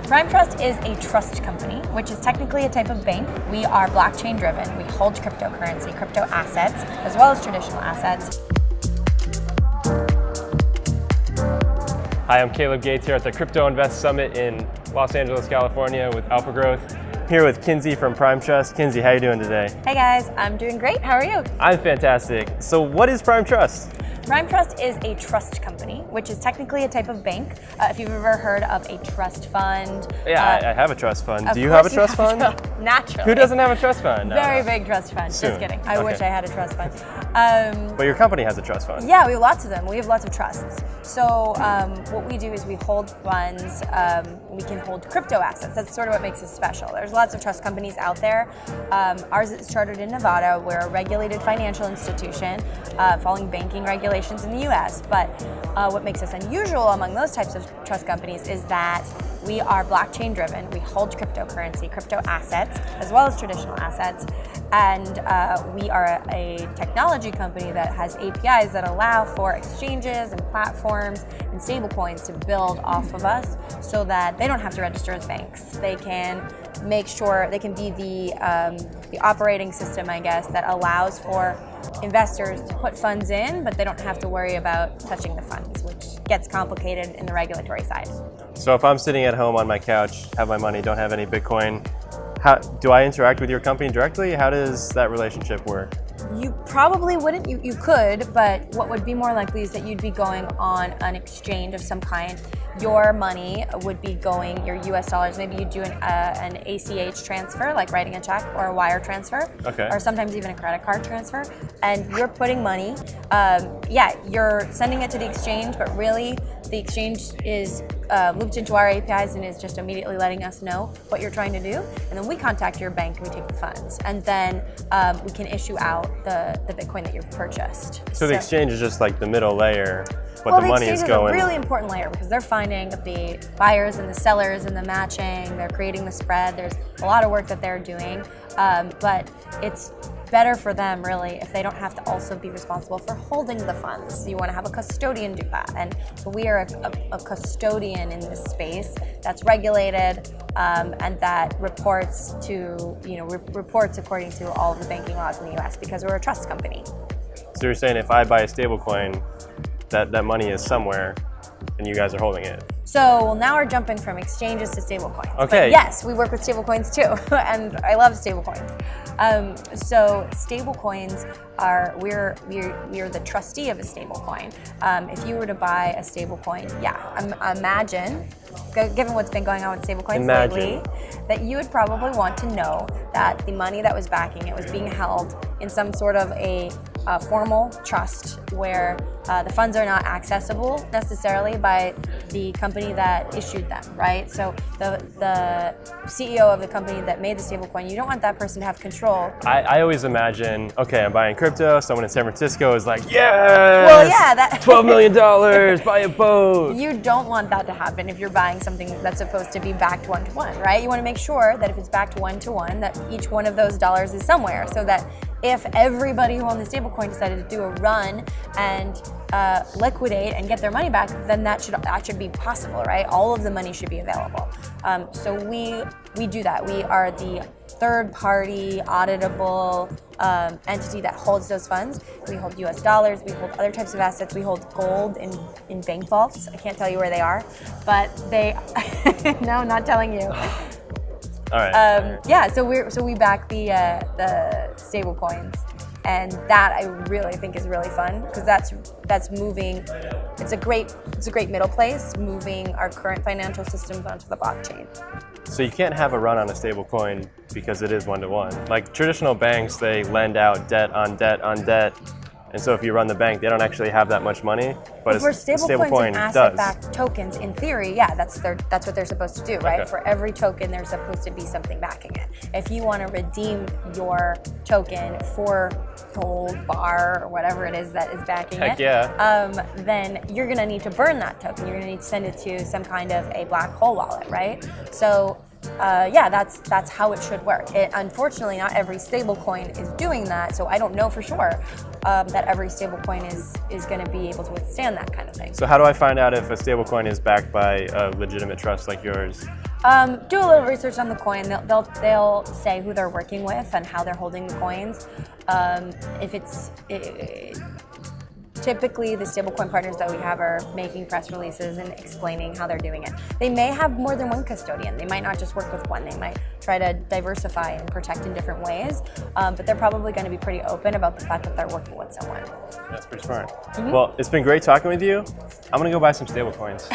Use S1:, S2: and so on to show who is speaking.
S1: Prime Trust is a trust company, which is technically a type of bank. We are blockchain driven. We hold cryptocurrency, crypto assets, as well as traditional assets.
S2: Hi, I'm Caleb Gates here at the Crypto Invest Summit in Los Angeles, California with Alphagrowth. Here with Kinsey from Prime Trust. Kinsey, how are you doing today?
S1: Hey guys, I'm doing great. How are you?
S2: I'm fantastic. So what is Prime Trust?
S1: Prime Trust is a trust company, which is technically a type of bank. If you've ever heard of a trust fund.
S2: Yeah, I have a trust fund. Do you have a trust fund?
S1: Naturally.
S2: Who doesn't have a trust fund?
S1: Very big trust fund.
S2: Soon.
S1: Just kidding. I wish I had a trust fund.
S2: But your company has a trust fund.
S1: Yeah, we have lots of them. We have lots of trusts. So what we do is we hold funds. We can hold crypto assets. That's sort of what makes us special. There's lots of trust companies out there. Ours is chartered in Nevada. We're a regulated financial institution following banking regulations in the US. But what makes us unusual among those types of trust companies is that we are blockchain driven. We hold cryptocurrency, crypto assets, as well as traditional assets. And we are a technology company that has APIs that allow for exchanges and platforms and stablecoins to build off of us so that they don't have to register as banks. They can make sure they can be the operating system, I guess, that allows for investors to put funds in, but they don't have to worry about touching the funds, which gets complicated in the regulatory side.
S2: So if I'm sitting at home on my couch, have my money, don't have any Bitcoin, how do I interact with your company directly? How does that relationship work?
S1: You probably wouldn't. You could, but what would be more likely is that you'd be going on an exchange of some kind. Your money would be going, your US dollars, maybe you do an ACH transfer, like writing a check, or a wire transfer, or sometimes even a credit card transfer, and you're putting money, you're sending it to the exchange, but really the exchange is looped into our APIs and is just immediately letting us know what you're trying to do, and then we contact your bank and we take the funds, and then we can issue out the Bitcoin that you've purchased.
S2: So the exchange is just like the middle layer, but the money is going.
S1: Well, the exchange is a really important layer because they're finding the buyers and the sellers and the matching, they're creating the spread, there's a lot of work that they're doing, but it's better for them really if they don't have to also be responsible for holding the funds. So you want to have a custodian do that, and so we are a custodian in this space that's regulated and that reports to reports according to all of the banking laws in the US because we're a trust company.
S2: So you're saying if I buy a stablecoin, that money is somewhere and you guys are holding it?
S1: So now we're jumping from exchanges to stablecoins.
S2: Okay.
S1: But yes, we work with stablecoins too, and I love stablecoins. So stablecoins are we're the trustee of a stablecoin. If you were to buy a stablecoin, imagine, given what's been going on with stablecoins lately, that you would probably want to know that the money that was backing it was being held in some sort of a formal trust where the funds are not accessible necessarily by the company that issued them, right? So the CEO of the company that made the stablecoin, you don't want that person to have control.
S2: I always imagine, okay, I'm buying crypto, someone in San Francisco is like, yes!
S1: Well, yeah, that
S2: $12 million, buy a boat!
S1: You don't want that to happen if you're buying something that's supposed to be backed one-to-one, right? You want to make sure that if it's backed one-to-one, that each one of those dollars is somewhere, so that if everybody who owned the stablecoin decided to do a run and liquidate and get their money back, then that should be possible, right? All of the money should be available. So we do that. We are the third-party auditable entity that holds those funds. We hold US dollars, we hold other types of assets, we hold gold in bank vaults. I can't tell you where they are, but they, no, not telling you.
S2: All right.
S1: Yeah, so we back the stable coins, and that I really think is really fun because that's moving. It's a great middle place, moving our current financial systems onto the blockchain.
S2: So you can't have a run on a stable coin because it is one-to-one. Like traditional banks, they lend out debt on debt on debt. And so if you run the bank, they don't actually have that much money, but a stablecoin
S1: and asset-backed tokens, in theory, yeah, that's what they're supposed to do, right? Okay. For every token, there's supposed to be something backing it. If you want to redeem your token for gold bar or whatever it is that is backing it, then you're going to need to burn that token. You're going to need to send it to some kind of a black hole wallet, right? So that's how it should work. Unfortunately, not every stablecoin is doing that, so I don't know for sure that every stablecoin is going to be able to withstand that kind of thing.
S2: So how do I find out if a stablecoin is backed by a legitimate trust like yours?
S1: Do a little research on the coin. They'll say who they're working with and how they're holding the coins. If it's typically the stablecoin partners that we have are making press releases and explaining how they're doing it. They may have more than one custodian. They might not just work with one. They might try to diversify and protect in different ways. But they're probably going to be pretty open about the fact that they're working with someone.
S2: That's pretty smart. Well, it's been great talking with you. I'm going to go buy some stablecoins.